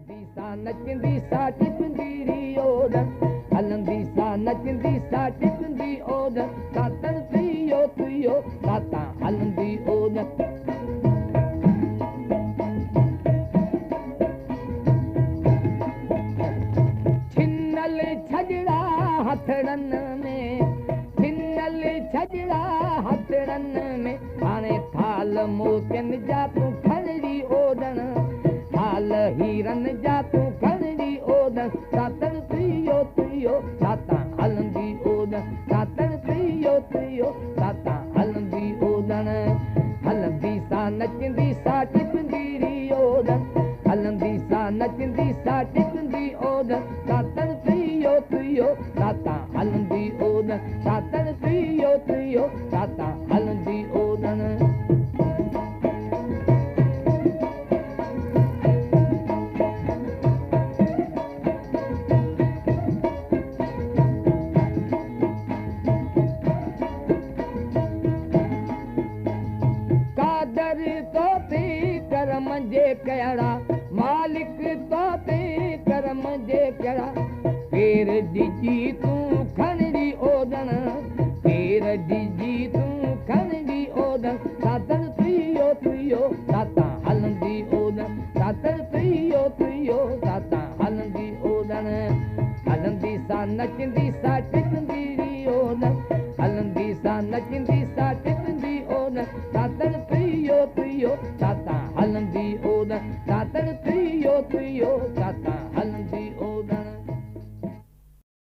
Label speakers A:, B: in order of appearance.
A: हलंदी सा नचंदी सा टिपंदी ओडन हलंदी सा नचंदी सा टिपंदी ओडन सातन तुयो साता हलंदी ओडन छिन्नल छजड़ा हथड़न में छिन्नल छजड़ा हथड़न में हाणे थाल मोतियन जा तूं खणरी ओडन थाल हीरन जा तूं खणरी ओडन सातन तुयो साता हलंदी ओडन सातन तुयो साता हलंदी ओडन हलंदी सा नचंदी सा टिपंदी ओडन हलंदी सा नचंदी सा टिपंदी ओडन सातन तुयो साता हलंदी ओडन सातन तुयो साता हलंदी ओडन करम जे कहिड़ा मालिक तो ते करम जे कहिड़ा पेर डिजी तूं खणरी ओडन पेर डिजी तूं खणरी ओडन सातन तुयो साता हलंदी ओडन सातन तुयो साता हलंदी ओडन हलंदी सा नचंदी सा टिपंदी ओडन हलंदी सा नचंदी